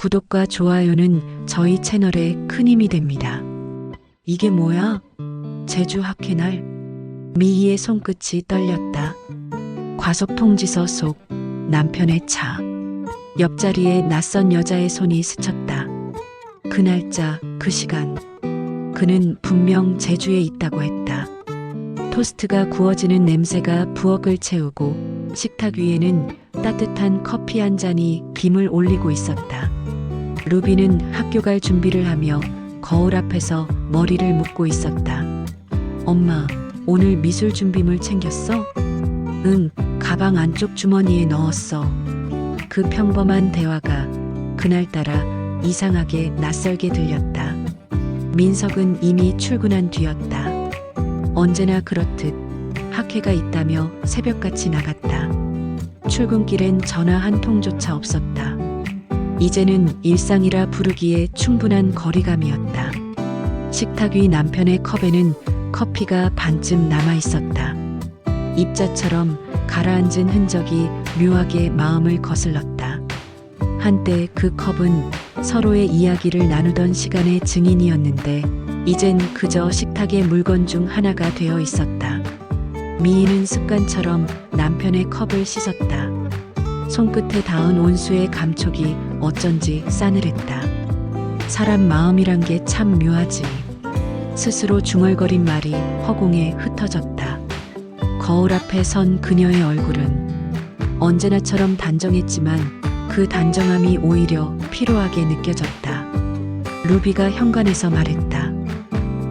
구독과 좋아요는 저희 채널에 큰 힘이 됩니다. 이게 뭐야? 제주 학회날. 미희의 손끝이 떨렸다. 과속 통지서 속 남편의 차. 옆자리에 낯선 여자의 손이 스쳤다. 그 날짜, 그 시간. 그는 분명 제주에 있다고 했다. 토스트가 구워지는 냄새가 부엌을 채우고 식탁 위에는 따뜻한 커피 한 잔이 김을 올리고 있었다. 루비는 학교 갈 준비를 하며 거울 앞에서 머리를 묶고 있었다. 엄마, 오늘 미술 준비물 챙겼어? 응, 가방 안쪽 주머니에 넣었어. 그 평범한 대화가 그날따라 이상하게 낯설게 들렸다. 민석은 이미 출근한 뒤였다. 언제나 그렇듯 학회가 있다며 새벽같이 나갔다. 출근길엔 전화 한 통조차 없었다. 이제는 일상이라 부르기에 충분한 거리감이었다. 식탁 위 남편의 컵에는 커피가 반쯤 남아 있었다. 입자처럼 가라앉은 흔적이 묘하게 마음을 거슬렀다. 한때 그 컵은 서로의 이야기를 나누던 시간의 증인이었는데 이젠 그저 식탁의 물건 중 하나가 되어 있었다. 미희는 습관처럼 남편의 컵을 씻었다. 손끝에 닿은 온수의 감촉이 어쩐지 싸늘했다. 사람 마음이란 게 참 묘하지. 스스로 중얼거린 말이 허공에 흩어졌다. 거울 앞에 선 그녀의 얼굴은 언제나처럼 단정했지만 그 단정함이 오히려 피로하게 느껴졌다. 루비가 현관에서 말했다.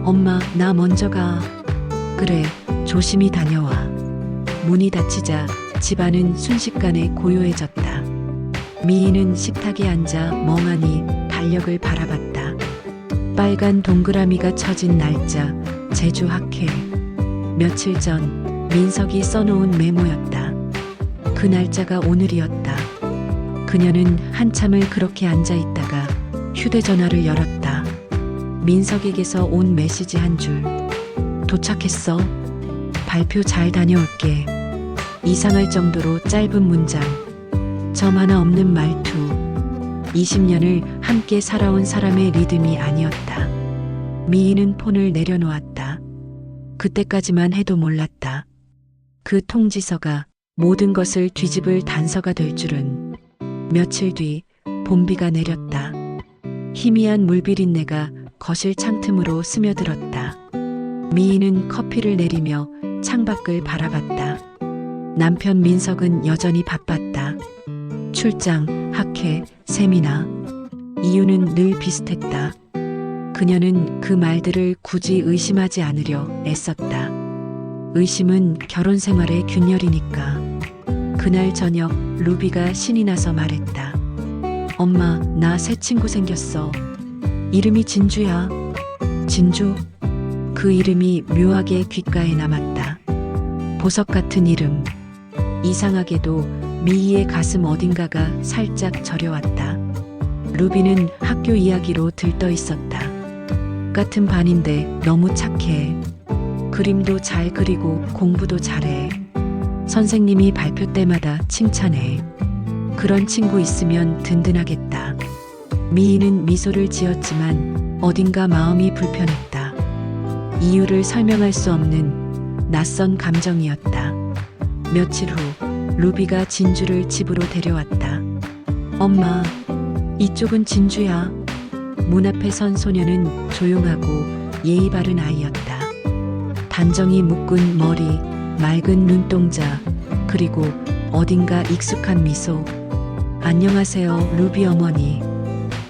엄마, 나 먼저 가. 그래, 조심히 다녀와. 문이 닫히자 집안은 순식간에 고요해졌다. 미희는 식탁에 앉아 멍하니 달력을 바라봤다. 빨간 동그라미가 쳐진 날짜, 제주 학회. 며칠 전 민석이 써놓은 메모였다. 그 날짜가 오늘이었다. 그녀는 한참을 그렇게 앉아있다가 휴대전화를 열었다. 민석에게서 온 메시지 한 줄. 도착했어. 발표 잘 다녀올게. 이상할 정도로 짧은 문장. 점 하나 없는 말투. 20년을 함께 살아온 사람의 리듬이 아니었다. 미희는 폰을 내려놓았다. 그때까지만 해도 몰랐다. 그 통지서가 모든 것을 뒤집을 단서가 될 줄은. 며칠 뒤 봄비가 내렸다. 희미한 물비린내가 거실 창틈으로 스며들었다. 미희는 커피를 내리며 창밖을 바라봤다. 남편 민석은 여전히 바빴다. 출장, 학회, 세미나. 이유는 늘 비슷했다. 그녀는 그 말들을 굳이 의심하지 않으려 애썼다. 의심은 결혼 생활의 균열이니까. 그날 저녁 루비가 신이 나서 말했다. 엄마, 나 새 친구 생겼어. 이름이 진주야. 진주? 그 이름이 묘하게 귓가에 남았다. 보석 같은 이름. 이상하게도 미희의 가슴 어딘가가 살짝 저려왔다. 루비는 학교 이야기로 들떠 있었다. 같은 반인데 너무 착해. 그림도 잘 그리고 공부도 잘해. 선생님이 발표 때마다 칭찬해. 그런 친구 있으면 든든하겠다. 미희는 미소를 지었지만 어딘가 마음이 불편했다. 이유를 설명할 수 없는 낯선 감정이었다. 며칠 후 루비가 진주를 집으로 데려왔다. 엄마, 이쪽은 진주야. 문 앞에 선 소녀는 조용하고 예의 바른 아이였다. 단정히 묶은 머리, 맑은 눈동자, 그리고 어딘가 익숙한 미소. 안녕하세요, 루비 어머니.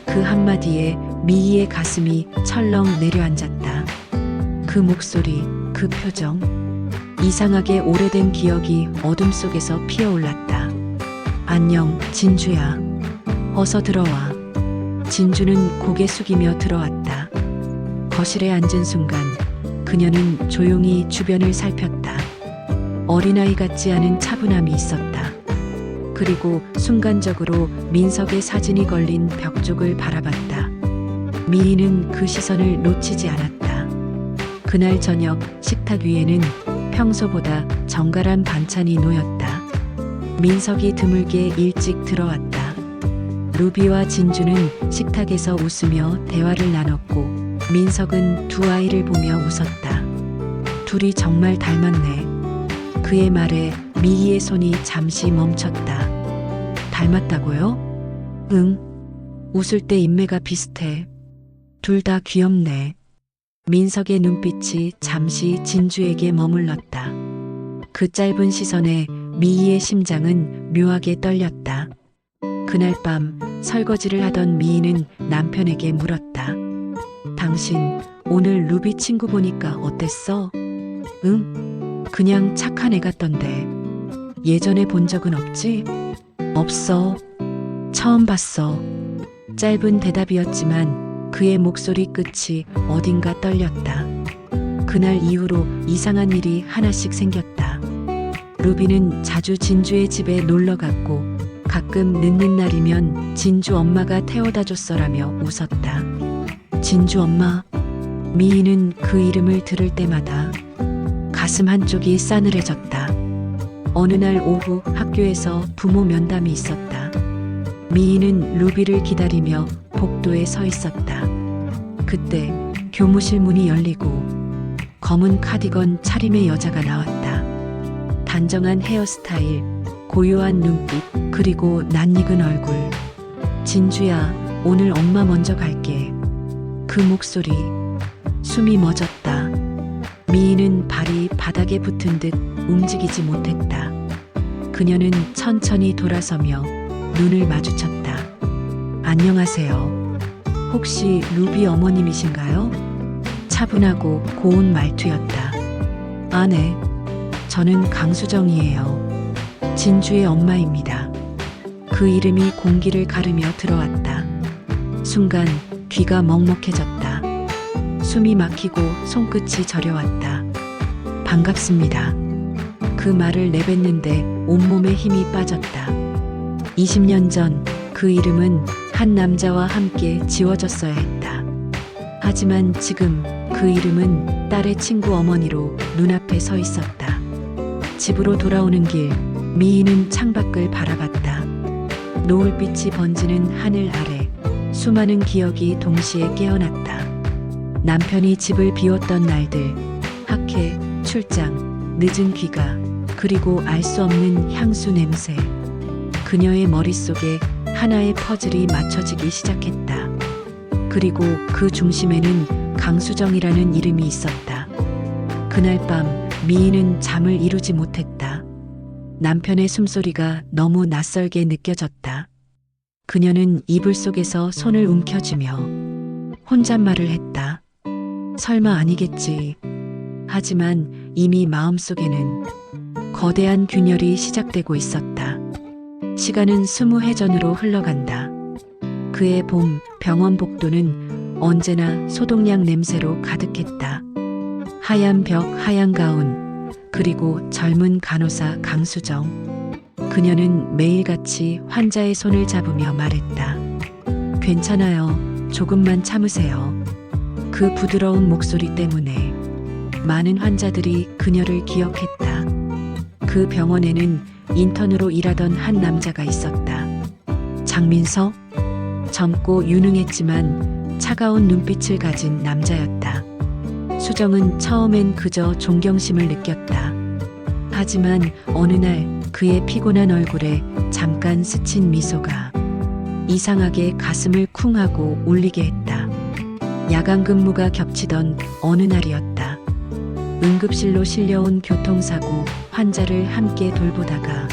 그 한마디에 미희의 가슴이 철렁 내려앉았다. 그 목소리, 그 표정. 이상하게 오래된 기억이 어둠 속에서 피어올랐다. 안녕, 진주야. 어서 들어와. 진주는 고개 숙이며 들어왔다. 거실에 앉은 순간 그녀는 조용히 주변을 살폈다. 어린아이 같지 않은 차분함이 있었다. 그리고 순간적으로 민석의 사진이 걸린 벽 쪽을 바라봤다. 미희는 그 시선을 놓치지 않았다. 그날 저녁 식탁 위에는 평소보다 정갈한 반찬이 놓였다. 민석이 드물게 일찍 들어왔다. 루비와 진주는 식탁에서 웃으며 대화를 나눴고 민석은 두 아이를 보며 웃었다. 둘이 정말 닮았네. 그의 말에 미희의 손이 잠시 멈췄다. 닮았다고요? 응. 웃을 때 인매가 비슷해. 둘 다 귀엽네. 민석의 눈빛이 잠시 진주에게 머물렀다. 그 짧은 시선에 미희의 심장은 묘하게 떨렸다. 그날 밤 설거지를 하던 미희는 남편에게 물었다. 당신 오늘 루비 친구 보니까 어땠어? 응? 그냥 착한 애 같던데. 예전에 본 적은 없지? 없어. 처음 봤어. 짧은 대답이었지만 그의 목소리 끝이 어딘가 떨렸다. 그날 이후로 이상한 일이 하나씩 생겼다. 루비는 자주 진주의 집에 놀러 갔고 가끔 늦는 날이면 진주 엄마가 태워다 줬어라며 웃었다. 진주 엄마. 미희는 그 이름을 들을 때마다 가슴 한쪽이 싸늘해졌다. 어느 날 오후 학교에서 부모 면담이 있었다. 미희는 루비를 기다리며 복도에 서 있었다. 그때 교무실 문이 열리고 검은 카디건 차림의 여자가 나왔다. 단정한 헤어스타일, 고요한 눈빛, 그리고 낯익은 얼굴. 진주야, 오늘 엄마 먼저 갈게. 그 목소리, 숨이 멎었다. 미희는 발이 바닥에 붙은 듯 움직이지 못했다. 그녀는 천천히 돌아서며 눈을 마주쳤다. 안녕하세요. 혹시 루비 어머님이신가요? 차분하고 고운 말투였다. 아, 네. 저는 강수정이에요. 진주의 엄마입니다. 그 이름이 공기를 가르며 들어왔다. 순간 귀가 먹먹해졌다. 숨이 막히고 손끝이 저려왔다. 반갑습니다. 그 말을 내뱉는데 온몸에 힘이 빠졌다. 20년 전 그 이름은 한 남자와 함께 지워졌어야 했다. 하지만 지금 그 이름은 딸의 친구 어머니로 눈앞에 서 있었다. 집으로 돌아오는 길, 미희는 창밖을 바라봤다. 노을빛이 번지는 하늘 아래 수많은 기억이 동시에 깨어났다. 남편이 집을 비웠던 날들, 학회, 출장, 늦은 귀가, 그리고 알 수 없는 향수 냄새. 그녀의 머릿속에 하나의 퍼즐이 맞춰지기 시작했다. 그리고 그 중심에는 강수정이라는 이름이 있었다. 그날 밤 미희는 잠을 이루지 못했다. 남편의 숨소리가 너무 낯설게 느껴졌다. 그녀는 이불 속에서 손을 움켜쥐며 혼잣말을 했다. 설마 아니겠지. 하지만 이미 마음속에는 거대한 균열이 시작되고 있었다. 시간은 20회전으로 흘러간다. 그의 봄 병원 복도는 언제나 소독약 냄새로 가득했다. 하얀 벽, 하얀 가운, 그리고 젊은 간호사 강수정. 그녀는 매일같이 환자의 손을 잡으며 말했다. 괜찮아요. 조금만 참으세요. 그 부드러운 목소리 때문에 많은 환자들이 그녀를 기억했다. 그 병원에는 인턴으로 일하던 한 남자가 있었다. 장민석? 젊고 유능했지만 차가운 눈빛을 가진 남자였다. 수정은 처음엔 그저 존경심을 느꼈다. 하지만 어느 날 그의 피곤한 얼굴에 잠깐 스친 미소가 이상하게 가슴을 쿵 하고 울리게 했다. 야간 근무가 겹치던 어느 날이었다. 응급실로 실려온 교통사고 환자를 함께 돌보다가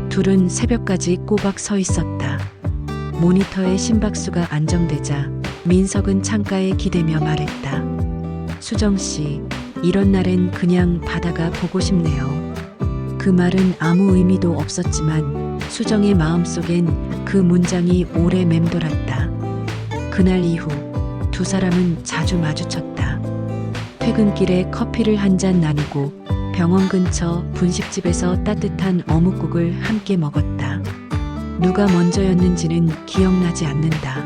둘은 새벽까지 꼬박 서 있었다. 모니터의 심박수가 안정되자 민석은 창가에 기대며 말했다. 수정 씨, 이런 날엔 그냥 바다가 보고 싶네요. 그 말은 아무 의미도 없었지만 수정의 마음속엔 그 문장이 오래 맴돌았다. 그날 이후 두 사람은 자주 마주쳤다. 퇴근길에 커피를 한 잔 나누고 병원 근처 분식집에서 따뜻한 어묵국을 함께 먹었다. 누가 먼저였는지는 기억나지 않는다.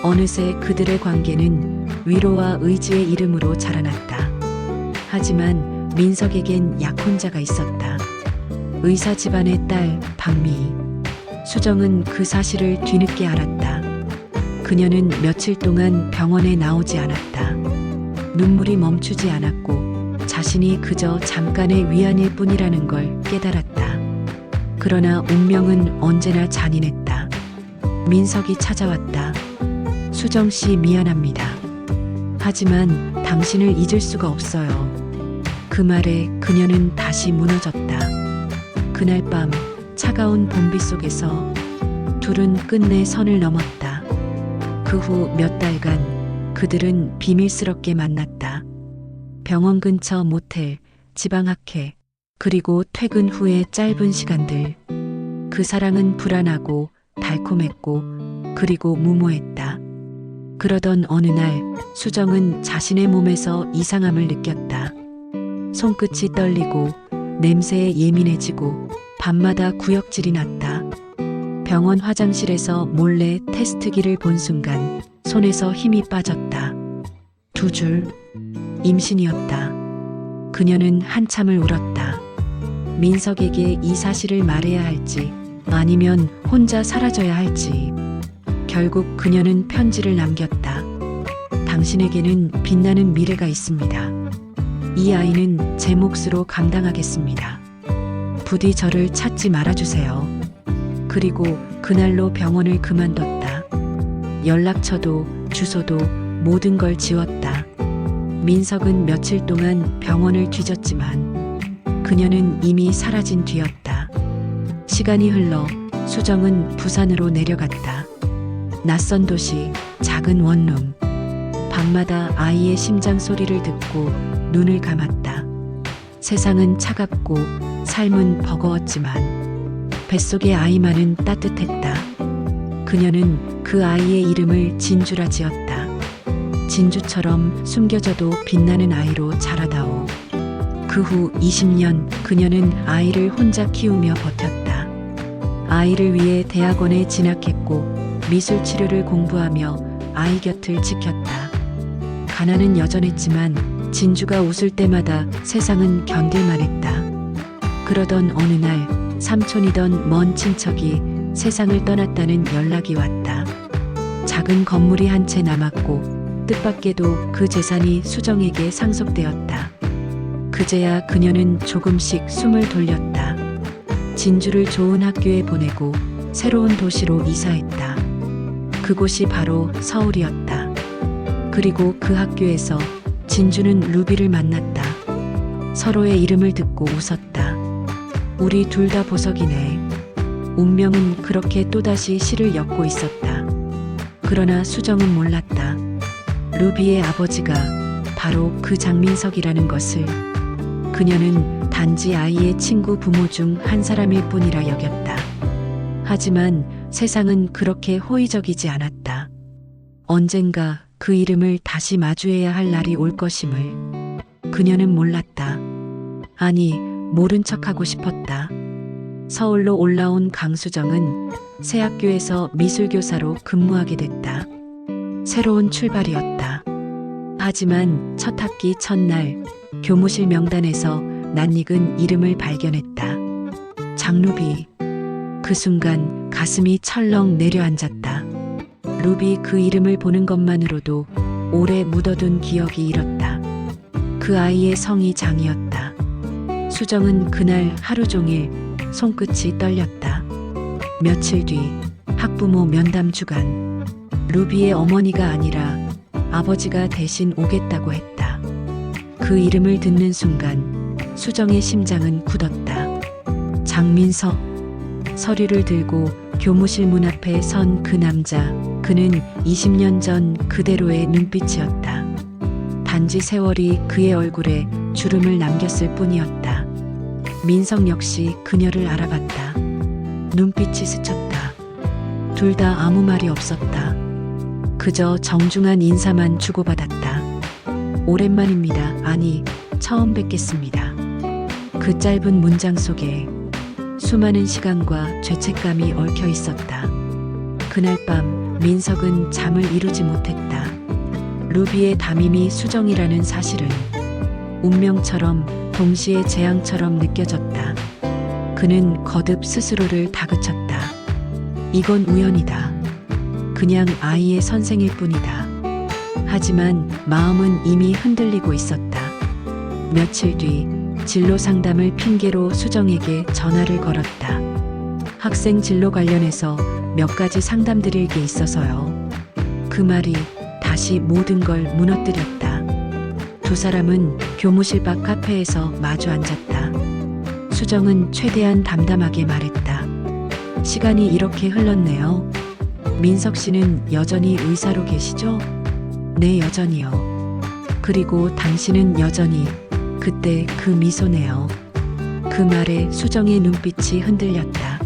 어느새 그들의 관계는 위로와 의지의 이름으로 자라났다. 하지만 민석에겐 약혼자가 있었다. 의사 집안의 딸 박미희. 수정은 그 사실을 뒤늦게 알았다. 그녀는 며칠 동안 병원에 나오지 않았다. 눈물이 멈추지 않았고 자신이 그저 잠깐의 위안일 뿐이라는 걸 깨달았다. 그러나 운명은 언제나 잔인했다. 민석이 찾아왔다. 수정 씨 미안합니다. 하지만 당신을 잊을 수가 없어요. 그 말에 그녀는 다시 무너졌다. 그날 밤 차가운 봄비 속에서 둘은 끝내 선을 넘었다. 그 후 몇 달간 그들은 비밀스럽게 만났다. 병원 근처 모텔, 지방학회, 그리고 퇴근 후의 짧은 시간들. 그 사랑은 불안하고 달콤했고 그리고 무모했다. 그러던 어느 날 수정은 자신의 몸에서 이상함을 느꼈다. 손끝이 떨리고 냄새에 예민해지고 밤마다 구역질이 났다. 병원 화장실에서 몰래 테스트기를 본 순간 손에서 힘이 빠졌다. 2줄 임신이었다. 그녀는 한참을 울었다. 민석에게 이 사실을 말해야 할지 아니면 혼자 사라져야 할지. 결국 그녀는 편지를 남겼다. 당신에게는 빛나는 미래가 있습니다. 이 아이는 제 몫으로 감당하겠습니다. 부디 저를 찾지 말아주세요. 그리고 그날로 병원을 그만뒀다. 연락처도 주소도 모든 걸 지웠다. 민석은 며칠 동안 병원을 뒤졌지만 그녀는 이미 사라진 뒤였다. 시간이 흘러 수정은 부산으로 내려갔다. 낯선 도시, 작은 원룸. 밤마다 아이의 심장 소리를 듣고 눈을 감았다. 세상은 차갑고 삶은 버거웠지만 뱃속의 아이만은 따뜻했다. 그녀는 그 아이의 이름을 진주라 지었다. 진주처럼 숨겨져도 빛나는 아이로 자라다오. 그 후 20년 그녀는 아이를 혼자 키우며 버텼다. 아이를 위해 대학원에 진학했고 미술 치료를 공부하며 아이 곁을 지켰다. 가난은 여전했지만 진주가 웃을 때마다 세상은 견딜만 했다. 그러던 어느 날 삼촌이던 먼 친척이 세상을 떠났다는 연락이 왔다. 작은 건물이 한 채 남았고 뜻밖에도 그 재산이 수정에게 상속되었다. 그제야 그녀는 조금씩 숨을 돌렸다. 진주를 좋은 학교에 보내고 새로운 도시로 이사했다. 그곳이 바로 서울이었다. 그리고 그 학교에서 진주는 루비를 만났다. 서로의 이름을 듣고 웃었다. 우리 둘 다 보석이네. 운명은 그렇게 또다시 실을 엮고 있었다. 그러나 수정은 몰랐다. 루비의 아버지가 바로 그 장민석이라는 것을. 그녀는 단지 아이의 친구 부모 중 한 사람일 뿐이라 여겼다. 하지만 세상은 그렇게 호의적이지 않았다. 언젠가 그 이름을 다시 마주해야 할 날이 올 것임을 그녀는 몰랐다. 아니, 모른 척하고 싶었다. 서울로 올라온 강수정은 새 학교에서 미술교사로 근무하게 됐다. 새로운 출발이었다. 하지만 첫 학기 첫날 교무실 명단에서 낯익은 이름을 발견했다. 장루비. 그 순간 가슴이 철렁 내려앉았다. 루비 그 이름을 보는 것만으로도 오래 묻어둔 기억이 일었다. 그 아이의 성이 장이었다. 수정은 그날 하루 종일 손끝이 떨렸다. 며칠 뒤 학부모 면담 주간. 루비의 어머니가 아니라 아버지가 대신 오겠다고 했다. 그 이름을 듣는 순간 수정의 심장은 굳었다. 장민석. 서류를 들고 교무실 문 앞에 선 그 남자. 그는 20년 전 그대로의 눈빛이었다. 단지 세월이 그의 얼굴에 주름을 남겼을 뿐이었다. 민석 역시 그녀를 알아봤다. 눈빛이 스쳤다. 둘 다 아무 말이 없었다. 그저 정중한 인사만 주고받았다. 오랜만입니다. 아니, 처음 뵙겠습니다. 그 짧은 문장 속에 수많은 시간과 죄책감이 얽혀 있었다. 그날 밤 민석은 잠을 이루지 못했다. 루비의 담임이 수정이라는 사실은 운명처럼 동시에 재앙처럼 느껴졌다. 그는 거듭 스스로를 다그쳤다. 이건 우연이다. 그냥 아이의 선생일 뿐이다. 하지만 마음은 이미 흔들리고 있었다. 며칠 뒤 진로 상담을 핑계로 수정에게 전화를 걸었다. 학생 진로 관련해서 몇 가지 상담드릴 게 있어서요. 그 말이 다시 모든 걸 무너뜨렸다. 두 사람은 교무실 밖 카페에서 마주 앉았다. 수정은 최대한 담담하게 말했다. 시간이 이렇게 흘렀네요. 민석 씨는 여전히 의사로 계시죠? 네, 여전히요. 그리고 당신은 여전히 그때 그 미소네요. 그 말에 수정의 눈빛이 흔들렸다.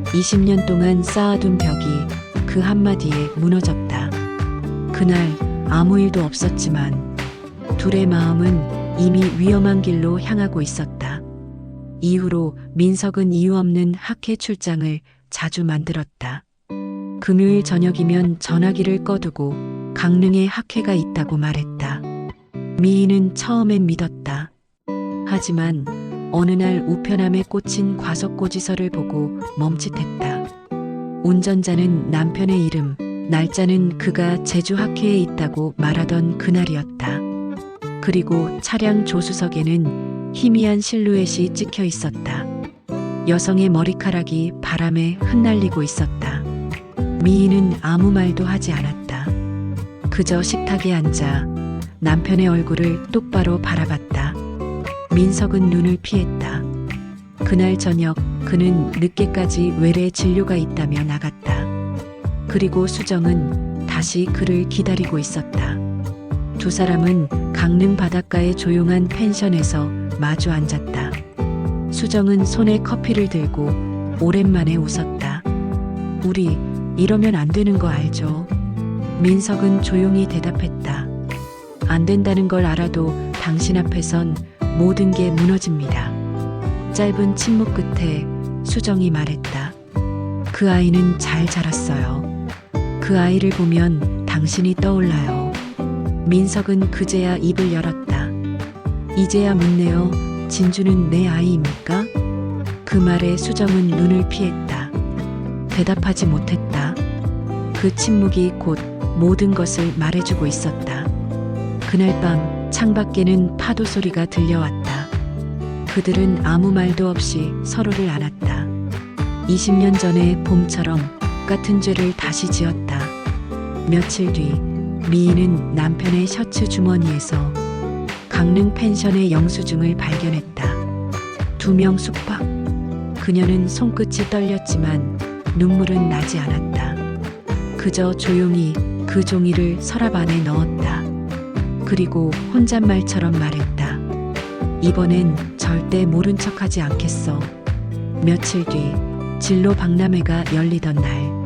20년 동안 쌓아둔 벽이 그 한마디에 무너졌다. 그날 아무 일도 없었지만 둘의 마음은 이미 위험한 길로 향하고 있었다. 이후로 민석은 이유 없는 학회 출장을 자주 만들었다. 금요일 저녁이면 전화기를 꺼두고 강릉에 학회가 있다고 말했다. 미희는 처음엔 믿었다. 하지만 어느 날 우편함에 꽂힌 과속고지서를 보고 멈칫했다. 운전자는 남편의 이름, 날짜는 그가 제주 학회에 있다고 말하던 그날이었다. 그리고 차량 조수석에는 희미한 실루엣이 찍혀 있었다. 여성의 머리카락이 바람에 흩날리고 있었다. 미희는 아무 말도 하지 않았다. 그저 식탁에 앉아 남편의 얼굴을 똑바로 바라봤다. 민석은 눈을 피했다. 그날 저녁 그는 늦게까지 외래 진료가 있다며 나갔다. 그리고 수정은 다시 그를 기다리고 있었다. 두 사람은 강릉 바닷가의 조용한 펜션에서 마주 앉았다. 수정은 손에 커피를 들고 오랜만에 웃었다. 우리 이러면 안 되는 거 알죠? 민석은 조용히 대답했다. 안 된다는 걸 알아도 당신 앞에선 모든 게 무너집니다. 짧은 침묵 끝에 수정이 말했다. 그 아이는 잘 자랐어요. 그 아이를 보면 당신이 떠올라요. 민석은 그제야 입을 열었다. 이제야 묻네요. 진주는 내 아이입니까? 그 말에 수정은 눈을 피했다. 대답하지 못했다. 그 침묵이 곧 모든 것을 말해주고 있었다. 그날 밤 창밖에는 파도 소리가 들려왔다. 그들은 아무 말도 없이 서로를 안았다. 20년 전의 봄처럼 같은 죄를 다시 지었다. 며칠 뒤 미희는 남편의 셔츠 주머니에서 강릉 펜션의 영수증을 발견했다. 2명 숙박. 그녀는 손끝이 떨렸지만 눈물은 나지 않았다. 그저 조용히 그 종이를 서랍 안에 넣었다. 그리고 혼잣말처럼 말했다. 이번엔 절대 모른 척하지 않겠어. 며칠 뒤 진로 박람회가 열리던 날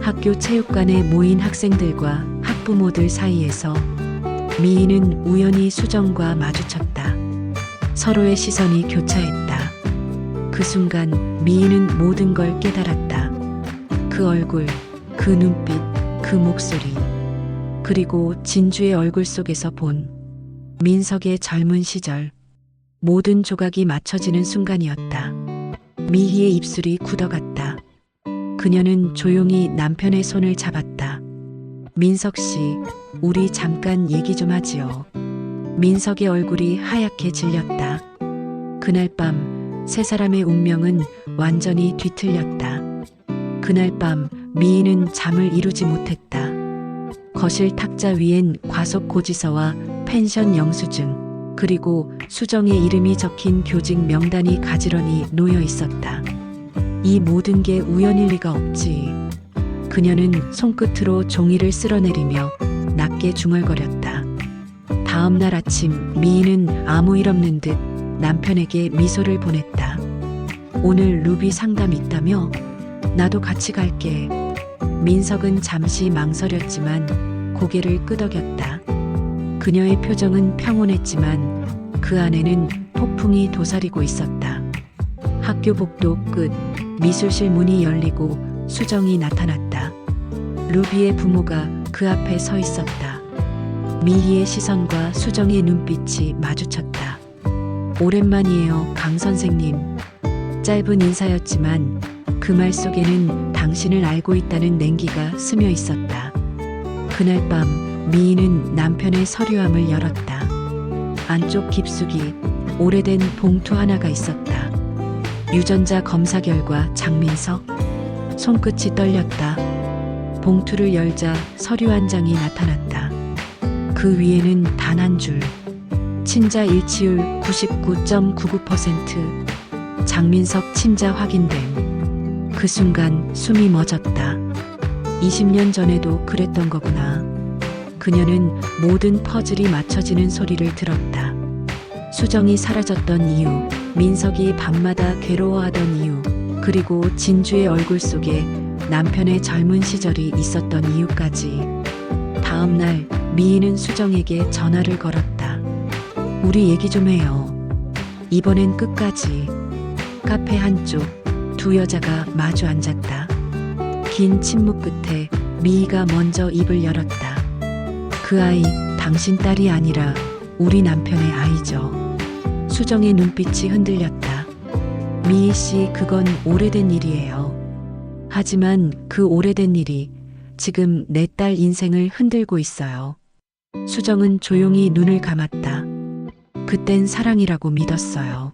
학교 체육관에 모인 학생들과 학부모들 사이에서 미희는 우연히 수정과 마주쳤다. 서로의 시선이 교차했다. 그 순간 미희는 모든 걸 깨달았다. 그 얼굴, 그 눈빛, 그 목소리, 그리고 진주의 얼굴 속에서 본 민석의 젊은 시절, 모든 조각이 맞춰지는 순간이었다. 미희의 입술이 굳어갔다. 그녀는 조용히 남편의 손을 잡았다. 민석 씨, 우리 잠깐 얘기 좀 하지요. 민석의 얼굴이 하얗게 질렸다. 그날 밤 세 사람의 운명은 완전히 뒤틀렸다. 그날 밤 미희는 잠을 이루지 못했다. 거실 탁자 위엔 과속 고지서와 펜션 영수증, 그리고 수정의 이름이 적힌 교직 명단이 가지런히 놓여 있었다. 이 모든 게 우연일 리가 없지. 그녀는 손끝으로 종이를 쓸어내리며 낮게 중얼거렸다. 다음 날 아침 미희는 아무 일 없는 듯 남편에게 미소를 보냈다. 오늘 루비 상담 있다며? 나도 같이 갈게. 민석은 잠시 망설였지만 고개를 끄덕였다. 그녀의 표정은 평온했지만 그 안에는 폭풍이 도사리고 있었다. 학교 복도 끝 미술실 문이 열리고 수정이 나타났다. 루비의 부모가 그 앞에 서 있었다. 미희의 시선과 수정의 눈빛이 마주쳤다. 오랜만이에요, 강 선생님. 짧은 인사였지만 그 말 속에는 당신을 알고 있다는 냉기가 스며 있었다. 그날 밤 미희는 남편의 서류함을 열었다. 안쪽 깊숙이 오래된 봉투 하나가 있었다. 유전자 검사 결과 장민석. 손끝이 떨렸다. 봉투를 열자 서류 한 장이 나타났다. 그 위에는 단 한 줄. 친자 일치율 99.99%. 장민석 친자 확인됨. 그 순간 숨이 멎었다. 20년 전에도 그랬던 거구나. 그녀는 모든 퍼즐이 맞춰지는 소리를 들었다. 수정이 사라졌던 이유, 민석이 밤마다 괴로워하던 이유, 그리고 진주의 얼굴 속에 남편의 젊은 시절이 있었던 이유까지. 다음 날 미희는 수정에게 전화를 걸었다. 우리 얘기 좀 해요. 이번엔 끝까지. 카페 한쪽 두 여자가 마주 앉았다. 긴 침묵 끝에 미희가 먼저 입을 열었다. 그 아이 당신 딸이 아니라 우리 남편의 아이죠. 수정의 눈빛이 흔들렸다. 미희 씨, 그건 오래된 일이에요. 하지만 그 오래된 일이 지금 내 딸 인생을 흔들고 있어요. 수정은 조용히 눈을 감았다. 그땐 사랑이라고 믿었어요.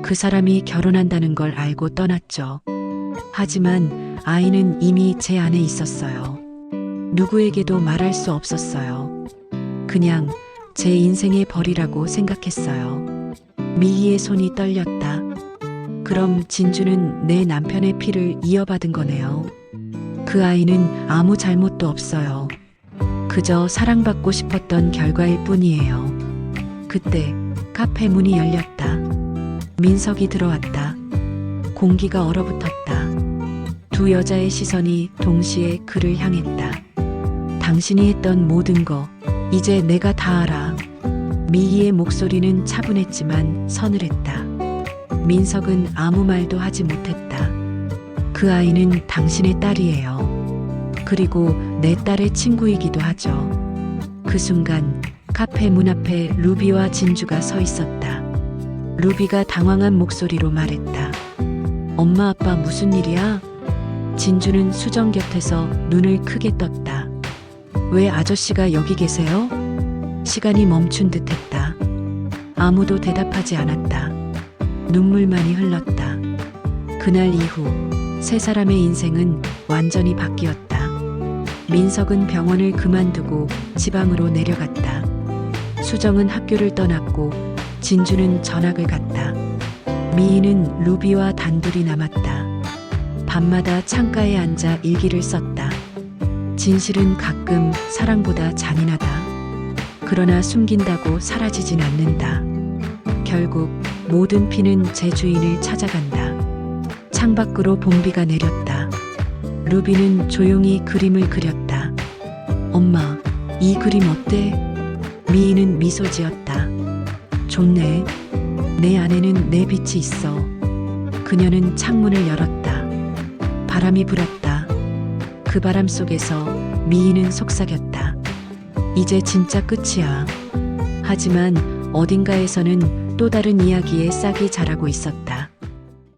그 사람이 결혼한다는 걸 알고 떠났죠. 하지만 아이는 이미 제 안에 있었어요. 누구에게도 말할 수 없었어요. 그냥 제 인생의 벌이라고 생각했어요. 미희의 손이 떨렸다. 그럼 진주는 내 남편의 피를 이어받은 거네요. 그 아이는 아무 잘못도 없어요. 그저 사랑받고 싶었던 결과일 뿐이에요. 그때 카페 문이 열렸다. 민석이 들어왔다. 공기가 얼어붙었다. 두 여자의 시선이 동시에 그를 향했다. 당신이 했던 모든 거 이제 내가 다 알아. 미희의 목소리는 차분했지만 서늘했다. 민석은 아무 말도 하지 못했다. 그 아이는 당신의 딸이에요. 그리고 내 딸의 친구이기도 하죠. 그 순간 카페 문 앞에 루비와 진주가 서 있었다. 루비가 당황한 목소리로 말했다. 엄마, 아빠 무슨 일이야? 진주는 수정 곁에서 눈을 크게 떴다. 왜 아저씨가 여기 계세요? 시간이 멈춘 듯했다. 아무도 대답하지 않았다. 눈물만이 흘렀다. 그날 이후 세 사람의 인생은 완전히 바뀌었다. 민석은 병원을 그만두고 지방으로 내려갔다. 수정은 학교를 떠났고 진주는 전학을 갔다. 미희는 루비와 단둘이 남았다. 밤마다 창가에 앉아 일기를 썼다. 진실은 가끔 사랑보다 잔인하다. 그러나 숨긴다고 사라지진 않는다. 결국 모든 피는 제 주인을 찾아간다. 창밖으로 봄비가 내렸다. 루비는 조용히 그림을 그렸다. 엄마, 이 그림 어때? 미희는 미소 지었다. 좋네. 내 안에는 내 빛이 있어. 그녀는 창문을 열었다. 바람이 불었다. 그 바람 속에서 미희는 속삭였다. 이제 진짜 끝이야. 하지만 어딘가에서는 또 다른 이야기의 싹이 자라고 있었다.